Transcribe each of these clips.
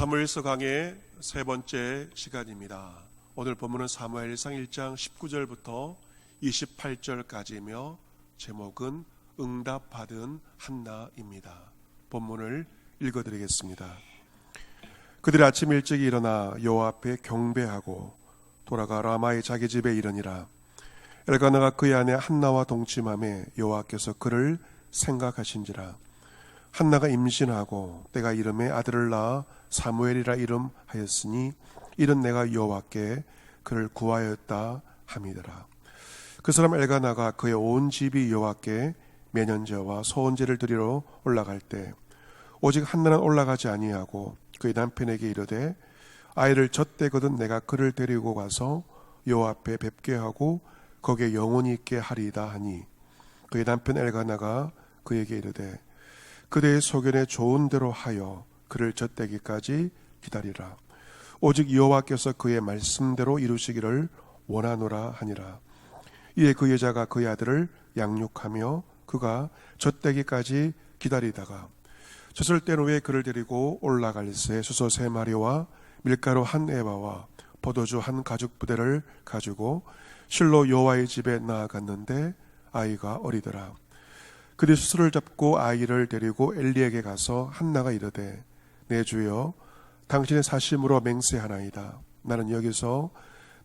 사무엘서 강의 세 번째 시간입니다. 오늘 본문은 사무엘상 1장 19절부터 28절까지이며 제목은 응답받은 한나입니다. 본문을 읽어드리겠습니다. 그들이 아침 일찍 일어나 여호와 앞에 경배하고 돌아가 라마의 자기 집에 이르니라. 엘가나가 그의 아내 한나와 동침하매 여호와께서 그를 생각하신지라. 한나가 임신하고 때가 이름에 아들을 낳아 사무엘이라 이름하였으니 이는 내가 여호와께 그를 구하였다 함이더라. 그 사람 엘가나가 그의 온 집이 여호와께 매년제와 소원제를 드리러 올라갈 때 오직 한나는 올라가지 아니하고 그의 남편에게 이르되 아이를 젖대거든 내가 그를 데리고 가서 여호와 앞에 뵙게 하고 거기에 영원히 있게 하리이다 하니 그의 남편 엘가나가 그에게 이르되 그대의 소견에 좋은 대로 하여 그를 젖대기까지 기다리라. 오직 여호와께서 그의 말씀대로 이루시기를 원하노라 하니라. 이에 그 여자가 그의 아들을 양육하며 그가 젖대기까지 기다리다가 젖을 뗀 후에 그를 데리고 올라갈새 수소 3마리와 밀가루 1에바와 포도주 1가죽 부대를 가지고 실로 여호와의 집에 나아갔는데 아이가 어리더라. 그들이 수소를 잡고 아이를 데리고 엘리에게 가서 한나가 이르되 내 주여 당신의 사심으로 맹세하나이다. 나는 여기서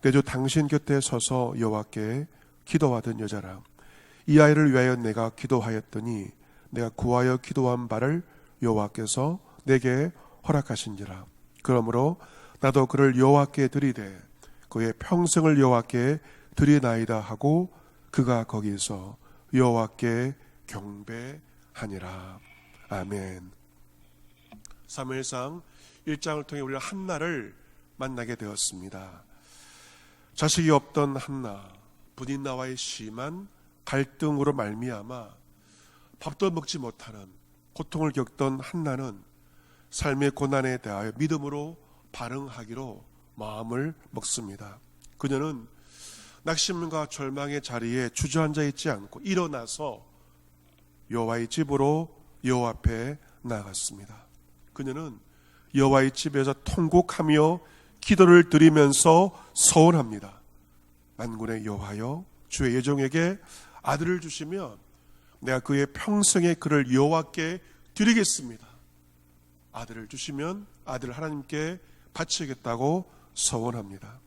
내 주 당신 곁에 서서 여호와께 기도하던 여자라. 이 아이를 위하여 내가 기도하였더니 내가 구하여 기도한 바를 여호와께서 내게 허락하신지라. 그러므로 나도 그를 여호와께 드리되 그의 평생을 여호와께 드리나이다 하고 그가 거기서 여호와께 경배하니라. 아멘. 사무엘상 1장을 통해 우리가 한나를 만나게 되었습니다. 자식이 없던 한나, 부인나와의 심한 갈등으로 말미암아 밥도 먹지 못하는 고통을 겪던 한나는 삶의 고난에 대하여 믿음으로 반응하기로 마음을 먹습니다. 그녀는 낙심과 절망의 자리에 주저앉아 있지 않고 일어나서 여호와의 집으로 여호와 앞에 나아갔습니다. 그녀는 여호와의 집에서 통곡하며 기도를 드리면서 서원합니다. 만군의 여호와여, 주의 여종에게 아들을 주시면 내가 그의 평생에 그를 여호와께 드리겠습니다. 아들을 주시면 아들을 하나님께 바치겠다고 서원합니다.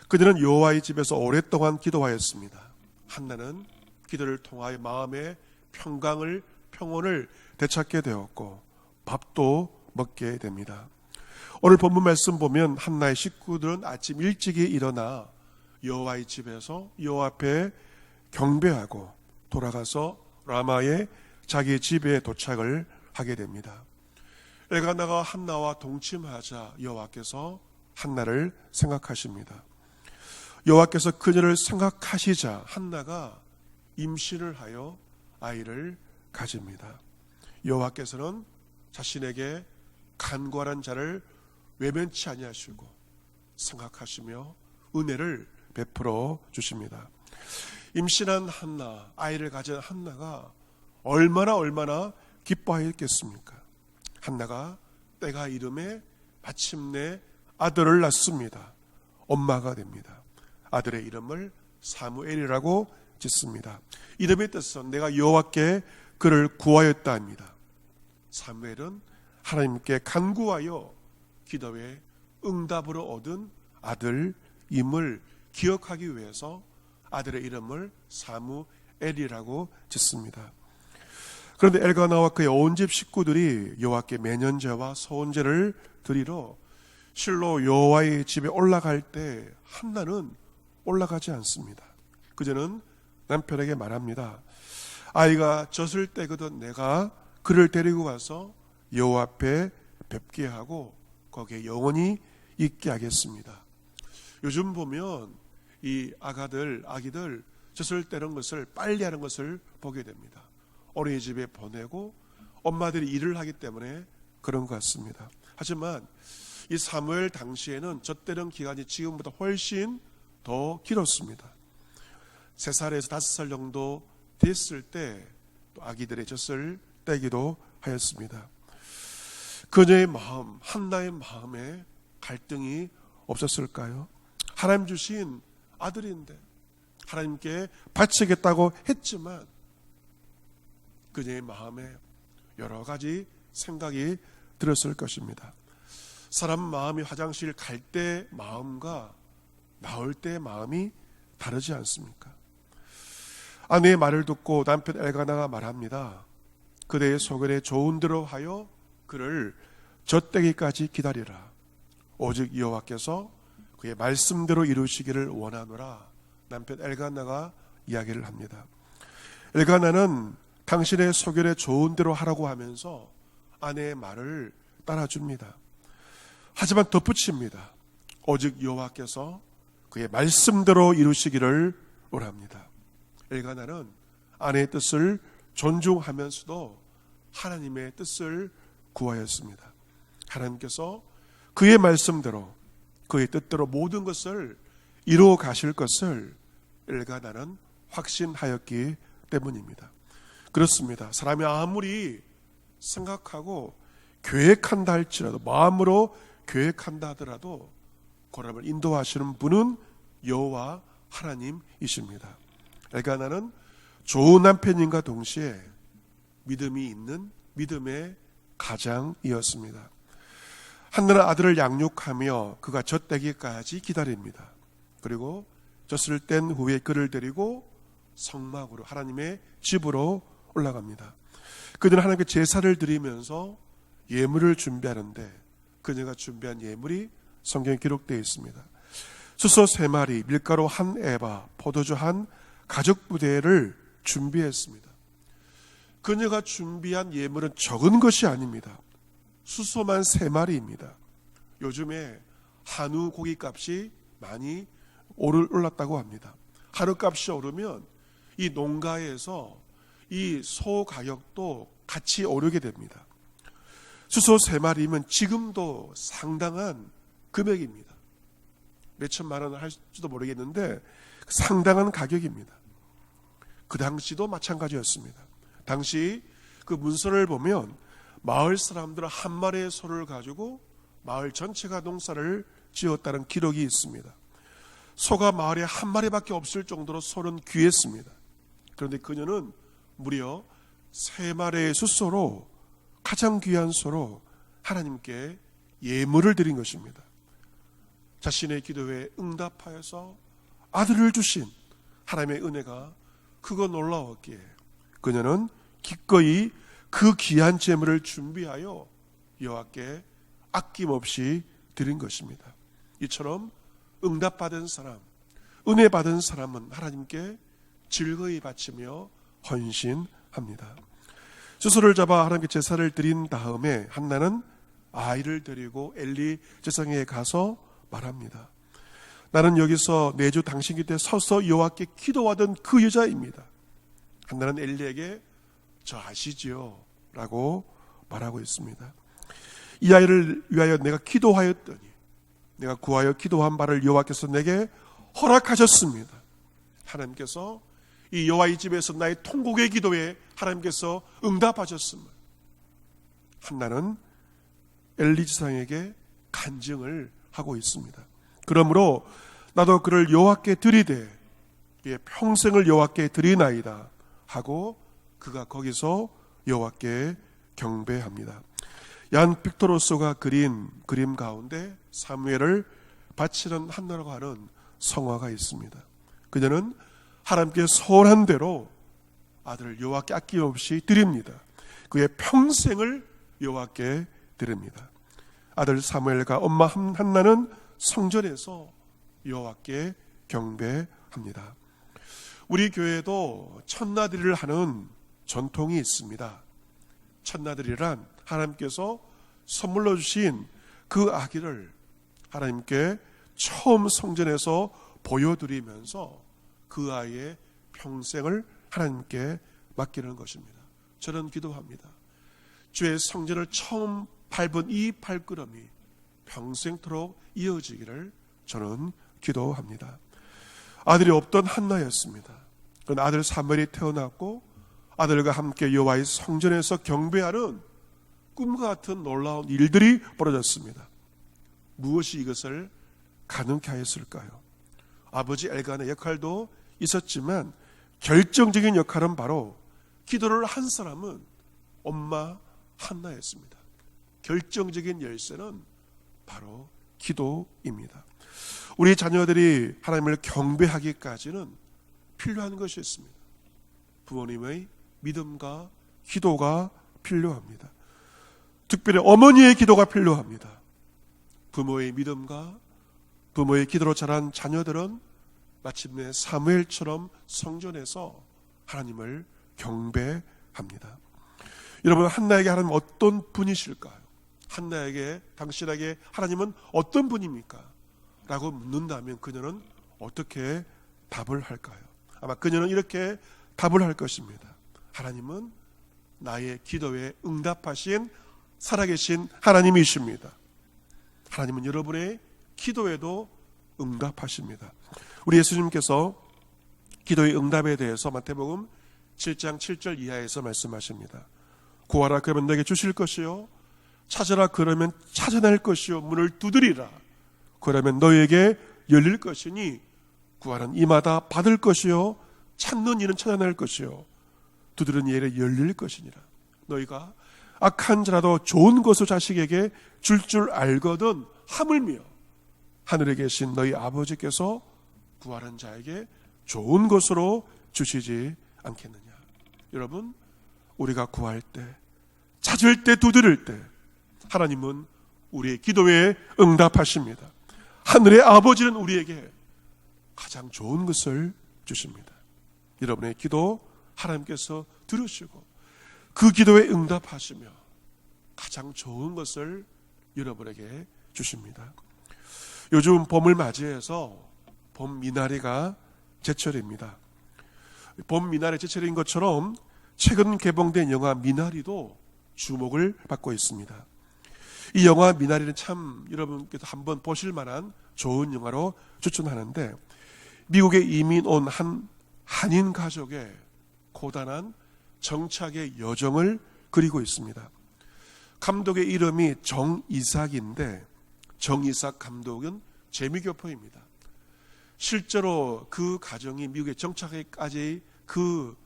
그녀는 여호와의 집에서 오랫동안 기도하였습니다. 한나는 기도를 통하여 마음의 평온을 되찾게 되었고 밥도 먹게 됩니다. 오늘 본문 말씀 보면 한나의 식구들은 아침 일찍이 일어나 여호와의 집에서 여호와 앞에 경배하고 돌아가서 라마의 자기 집에 도착을 하게 됩니다. 엘가나가 한나와 동침하자 여호와께서 한나를 생각하십니다. 여호와께서 그녀를 생각하시자 한나가 임신을 하여 아이를 가집니다. 여호와께서는 자신에게 간구하는 자를 외면치 아니하시고 생각하시며 은혜를 베풀어 주십니다. 임신한 한나, 아이를 가진 한나가 얼마나 기뻐하였겠습니까? 한나가 때가 이름에 마침내 아들을 낳습니다. 엄마가 됩니다. 아들의 이름을 사무엘이라고 짓습니다. 이름의 뜻은 내가 여호와께 그를 구하였다 합니다. 사무엘은 하나님께 간구하여 기도에 응답으로 얻은 아들임을 기억하기 위해서 아들의 이름을 사무엘이라고 짓습니다. 그런데 엘가나와 그의 온 집 식구들이 여호와께 매년제와 소원제를 드리러 실로 여호와의 집에 올라갈 때 한나는 올라가지 않습니다. 그녀는 남편에게 말합니다. 아이가 젖을 때거든 내가 그를 데리고 가서 여호와 앞에 뵙게 하고 거기에 영원히 있게 하겠습니다. 요즘 보면 이 아기들 젖을 떼는 것을 빨리 하는 것을 보게 됩니다. 어린이집에 보내고 엄마들이 일을 하기 때문에 그런 것 같습니다. 하지만 이 사무엘 당시에는 젖 떼는 기간이 지금보다 훨씬 더 길었습니다. 3살에서 5살 정도 됐을 때 또 아기들의 젖을 떼기도 하였습니다. 그녀의 마음, 한나의 마음에 갈등이 없었을까요? 하나님 주신 아들인데 하나님께 바치겠다고 했지만 그녀의 마음에 여러 가지 생각이 들었을 것입니다. 사람 마음이 화장실 갈 때 마음과 나올 때 마음이 다르지 않습니까? 아내의 말을 듣고 남편 엘가나가 말합니다. 그대의 소견에 좋은 대로 하여 그를 젖되기까지 기다리라. 오직 여호와께서 그의 말씀대로 이루시기를 원하노라. 남편 엘가나가 이야기를 합니다. 엘가나는 당신의 소견에 좋은 대로 하라고 하면서 아내의 말을 따라줍니다. 하지만 덧붙입니다. 오직 여호와께서 그의 말씀대로 이루시기를 원합니다. 엘가나는 아내의 뜻을 존중하면서도 하나님의 뜻을 구하였습니다. 하나님께서 그의 말씀대로 그의 뜻대로 모든 것을 이루어 가실 것을 엘가나는 확신하였기 때문입니다. 그렇습니다. 사람이 아무리 생각하고 계획한다 할지라도, 마음으로 계획한다 하더라도 그람을 인도하시는 분은 여호와 하나님이십니다. 엘가나는 좋은 남편인과 동시에 믿음이 있는 믿음의 가장이었습니다. 한나는 아들을 양육하며 그가 젖되기까지 기다립니다. 그리고 젖을 뗀 후에 그를 데리고 성막으로, 하나님의 집으로 올라갑니다. 그들은 하나님께 제사를 드리면서 예물을 준비하는데 그녀가 준비한 예물이 성경에 기록되어 있습니다. 수소 3마리, 밀가루 1에바, 포도주 1 가죽 부대를 준비했습니다. 그녀가 준비한 예물은 적은 것이 아닙니다. 수소만 3마리입니다. 요즘에 한우 고기 값이 많이 올랐다고 합니다. 한우 값이 오르면 이 농가에서 이 소 가격도 같이 오르게 됩니다. 수소 3마리면 지금도 상당한 금액입니다. 몇천만 원을 할지도 모르겠는데 상당한 가격입니다. 그 당시도 마찬가지였습니다. 당시 그 문서를 보면 마을 사람들은 한 마리의 소를 가지고 마을 전체가 농사를 지었다는 기록이 있습니다. 소가 마을에 한 마리밖에 없을 정도로 소는 귀했습니다. 그런데 그녀는 무려 3마리의 수소로, 가장 귀한 소로 하나님께 예물을 드린 것입니다. 자신의 기도에 응답하여서 아들을 주신 하나님의 은혜가 크고 놀라웠기에 그녀는 기꺼이 그 귀한 제물을 준비하여 여호와께 아낌없이 드린 것입니다. 이처럼 응답받은 사람, 은혜 받은 사람은 하나님께 즐거이 바치며 헌신합니다. 수소를 잡아 하나님께 제사를 드린 다음에 한나는 아이를 데리고 엘리 제사장에게 가서 말합니다. 나는 여기서 내주 당신 곁에 서서 여호와께 기도하던 그 여자입니다. 한나는 엘리에게 저 아시지요? 라고 말하고 있습니다. 이 아이를 위하여 내가 기도하였더니 내가 구하여 기도한 바를 여호와께서 내게 허락하셨습니다. 하나님께서 이 여호와의 집에서 나의 통곡의 기도에 하나님께서 응답하셨음을 한나는 엘리 제사장에게 간증을 하고 있습니다. 그러므로 나도 그를 여호와께 드리되 평생을 여호와께 드리나이다 하고 그가 거기서 여호와께 경배합니다. 얀 빅토로스가 그린 그림 가운데 사무엘을 바치는 한나라고 하는 성화가 있습니다. 그녀는 하나님께 소원한 대로 아들을 여호와께 아낌없이 드립니다. 그의 평생을 여호와께 드립니다. 아들 사무엘과 엄마 한나는 성전에서 여호와께 경배합니다. 우리 교회도 첫나들이를 하는 전통이 있습니다. 첫나들이란 하나님께서 선물로 주신 그 아기를 하나님께 처음 성전에서 보여드리면서 그 아이의 평생을 하나님께 맡기는 것입니다. 저는 기도합니다. 주의 성전을 처음 밟은 이 발걸음이 평생토록 이어지기를 저는 기도합니다. 아들이 없던 한나였습니다. 그 아들 사무엘이 태어났고 아들과 함께 여호와의 성전에서 경배하는 꿈과 같은 놀라운 일들이 벌어졌습니다. 무엇이 이것을 가능케 하였을까요? 아버지 엘간의 역할도 있었지만 결정적인 역할은 바로 기도를 한 사람은 엄마 한나였습니다. 결정적인 열쇠는 바로 기도입니다. 우리 자녀들이 하나님을 경배하기까지는 필요한 것이 있습니다. 부모님의 믿음과 기도가 필요합니다. 특별히 어머니의 기도가 필요합니다. 부모의 믿음과 부모의 기도로 자란 자녀들은 마침내 사무엘처럼 성전에서 하나님을 경배합니다. 여러분, 한나에게 하나님 어떤 분이실까요? 한나에게, 당신에게 하나님은 어떤 분입니까? 라고 묻는다면 그녀는 어떻게 답을 할까요? 아마 그녀는 이렇게 답을 할 것입니다. 하나님은 나의 기도에 응답하신 살아계신 하나님이십니다. 하나님은 여러분의 기도에도 응답하십니다. 우리 예수님께서 기도의 응답에 대해서 마태복음 7장 7절 이하에서 말씀하십니다. 구하라 그러면 너에게 주실 것이요, 찾으라 그러면 찾아낼 것이요, 문을 두드리라 그러면 너에게 열릴 것이니 구하는 이마다 받을 것이요, 찾는 이는 찾아낼 것이요, 두드리는 이에게 열릴 것이니라. 너희가 악한 자라도 좋은 것을 자식에게 줄 알거든 하물며 하늘에 계신 너희 아버지께서 구하는 자에게 좋은 것으로 주시지 않겠느냐. 여러분, 우리가 구할 때, 찾을 때, 두드릴 때 하나님은 우리의 기도에 응답하십니다. 하늘의 아버지는 우리에게 가장 좋은 것을 주십니다. 여러분의 기도 하나님께서 들으시고 그 기도에 응답하시며 가장 좋은 것을 여러분에게 주십니다. 요즘 봄을 맞이해서 봄 미나리가 제철입니다. 봄 미나리 제철인 것처럼 최근 개봉된 영화 미나리도 주목을 받고 있습니다. 이 영화 미나리는 참 여러분께서 한번 보실 만한 좋은 영화로 추천하는데, 미국에 이민 온 한 한인 가족의 고단한 정착의 여정을 그리고 있습니다. 감독의 이름이 정이삭인데, 정이삭 감독은 재미교포입니다. 실제로 그 가정이 미국에 정착하기까지 그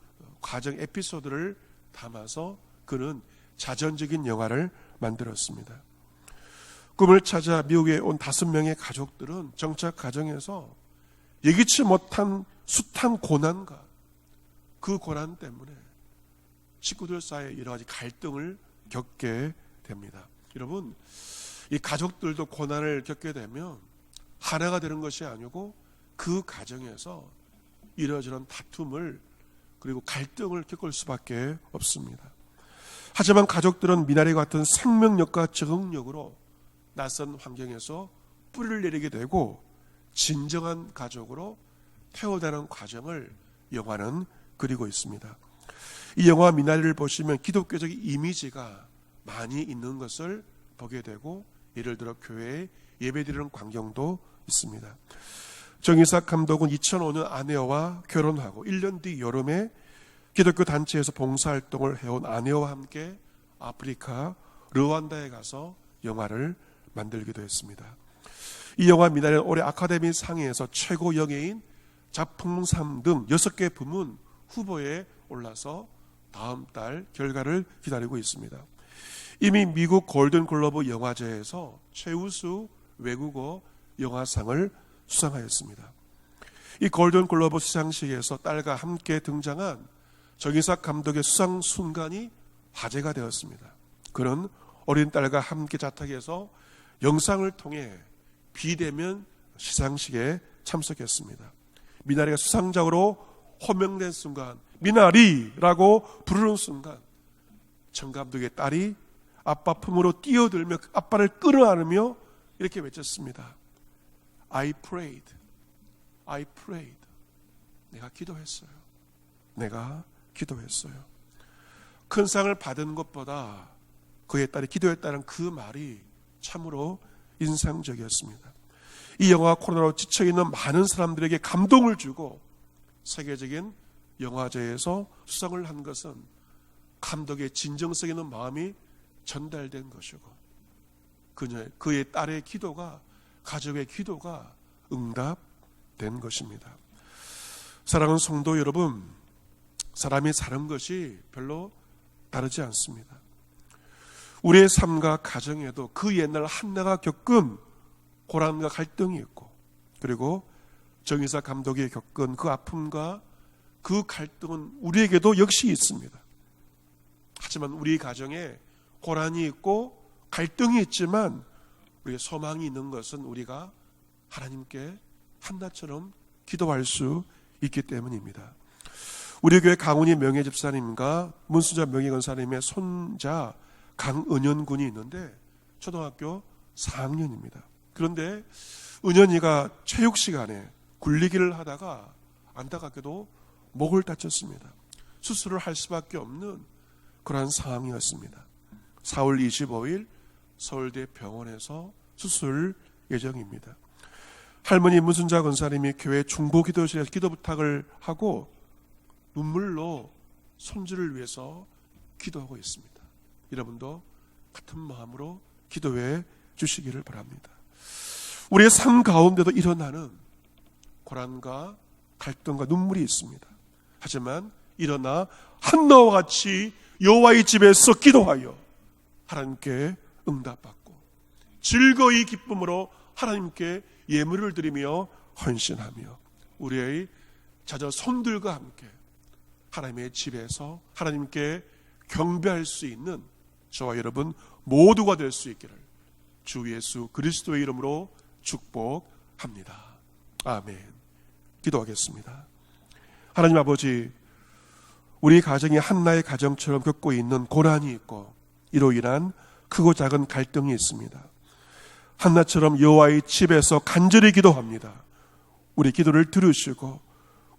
과정 에피소드를 담아서 그는 자전적인 영화를 만들었습니다. 꿈을 찾아 미국에 온 5명의 가족들은 정착 과정에서 예기치 못한 숱한 고난과 그 고난 때문에 식구들 사이에 여러 가지 갈등을 겪게 됩니다. 여러분, 이 가족들도 고난을 겪게 되면 하나가 되는 것이 아니고 그 가정에서 이러저런 다툼을 그리고 갈등을 겪을 수밖에 없습니다. 하지만 가족들은 미나리 같은 생명력과 적응력으로 낯선 환경에서 뿌리를 내리게 되고 진정한 가족으로 태어나는 과정을 영화는 그리고 있습니다. 이 영화 미나리를 보시면 기독교적 이미지가 많이 있는 것을 보게 되고, 예를 들어 교회에 예배드리는 광경도 있습니다. 정이삭 감독은 2005년 아내와 결혼하고 1년 뒤 여름에 기독교 단체에서 봉사활동을 해온 아내와 함께 아프리카 르완다에 가서 영화를 만들기도 했습니다. 이 영화 미나리는 올해 아카데미 상에서 최고 영예인, 작품상 등 6개 부문 후보에 올라서 다음 달 결과를 기다리고 있습니다. 이미 미국 골든글로브 영화제에서 최우수 외국어 영화상을 수상하였습니다. 이 골든글로브 시상식에서 딸과 함께 등장한 정이삭 감독의 수상 순간이 화제가 되었습니다. 그는 어린 딸과 함께 자택에서 영상을 통해 비대면 시상식에 참석했습니다. 미나리가 수상작으로 호명된 순간, 미나리라고 부르는 순간 정 감독의 딸이 아빠 품으로 뛰어들며 아빠를 끌어안으며 이렇게 외쳤습니다. I prayed. I prayed. 내가 기도했어요. 내가 기도했어요. 큰 상을 받은 것보다 그의 딸이 기도했다는 그 말이 참으로 인상적이었습니다. 이 영화가 코로나로 지쳐있는 많은 사람들에게 감동을 주고 세계적인 영화제에서 수상을 한 것은 감독의 진정성 있는 마음이 전달된 것이고 그의 딸의 기도가, 가족의 기도가 응답된 것입니다. 사랑하는 성도 여러분, 사람이 사는 것이 별로 다르지 않습니다. 우리의 삶과 가정에도 그 옛날 한나가 겪은 고난과 갈등이 있고, 그리고 정의사 감독이 겪은 그 아픔과 그 갈등은 우리에게도 역시 있습니다. 하지만 우리 가정에 고난이 있고 갈등이 있지만 우리의 소망이 있는 것은 우리가 하나님께 한나처럼 기도할 수 있기 때문입니다. 우리 교회 강훈이 명예 집사님과 문수자 명예 권사님의 손자 강은현 군이 있는데 초등학교 4학년입니다. 그런데 은현이가 체육 시간에 굴리기를 하다가 안타깝게도 목을 다쳤습니다. 수술을 할 수밖에 없는 그러한 상황이었습니다. 4월 25일 서울대 병원에서 수술 예정입니다. 할머니 문순자 권사님이 교회 중보기도실에서 기도 부탁을 하고 눈물로 손주를 위해서 기도하고 있습니다. 여러분도 같은 마음으로 기도해 주시기를 바랍니다. 우리의 삶 가운데도 일어나는 고난과 갈등과 눈물이 있습니다. 하지만 일어나 한나와 같이 여호와의 집에서 기도하여 하나님께 응답받고 즐거이 기쁨으로 하나님께 예물을 드리며 헌신하며 우리의 자녀 손들과 함께 하나님의 집에서 하나님께 경배할 수 있는 저와 여러분 모두가 될 수 있기를 주 예수 그리스도의 이름으로 축복합니다. 아멘. 기도하겠습니다. 하나님 아버지, 우리 가정이 한나의 가정처럼 겪고 있는 고난이 있고 이로 인한 크고 작은 갈등이 있습니다. 한나처럼 여호와의 집에서 간절히 기도합니다. 우리 기도를 들으시고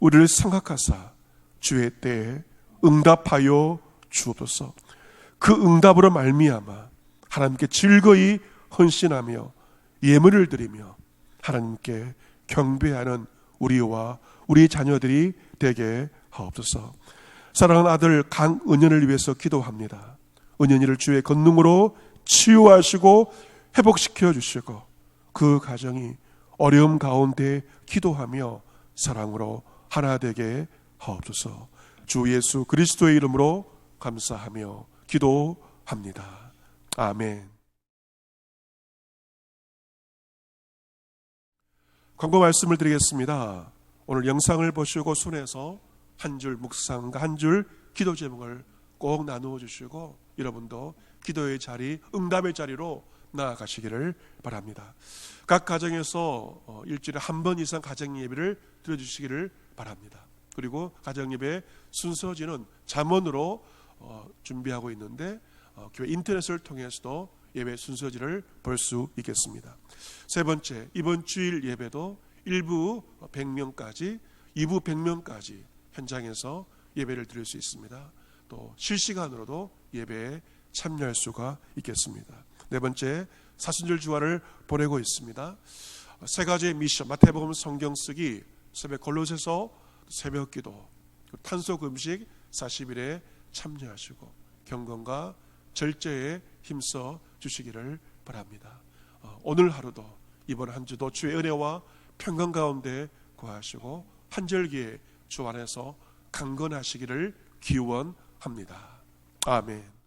우리를 생각하사 주의 때에 응답하여 주옵소서. 그 응답으로 말미암아 하나님께 즐거이 헌신하며 예물을 드리며 하나님께 경배하는 우리와 우리 자녀들이 되게 하옵소서. 사랑하는 아들 강은현을 위해서 기도합니다. 은현이를 주의 권능으로 치유하시고 회복시켜 주시고 그 가정이 어려움 가운데 기도하며 사랑으로 하나 되게 하옵소서. 주 예수 그리스도의 이름으로 감사하며 기도합니다. 아멘. 광고 말씀을 드리겠습니다. 오늘 영상을 보시고 손에서 한 줄 묵상과 한 줄 기도 제목을 꼭 나누어 주시고 여러분도 기도의 자리, 응답의 자리로 나아가시기를 바랍니다. 각 가정에서 일주일에 한 번 이상 가정 예배를 드려주시기를 바랍니다. 그리고 가정 예배 순서지는 잠언으로 준비하고 있는데 교회 인터넷을 통해서도 예배 순서지를 볼 수 있겠습니다. 세 번째, 이번 주일 예배도 1부 100명까지 2부 100명까지 현장에서 예배를 드릴 수 있습니다. 또 실시간으로도 예배에 참여할 수가 있겠습니다. 네 번째, 사순절 주간을 보내고 있습니다. 세 가지의 미션, 마태복음 성경 쓰기, 새벽 골로새서 새벽 기도, 탄속 음식 40일에 참여하시고 경건과 절제에 힘써 주시기를 바랍니다. 오늘 하루도 이번 한 주도 주의 은혜와 평강 가운데 거하시고 한절기에 주 안에서 강건하시기를 기원합니다. 아멘.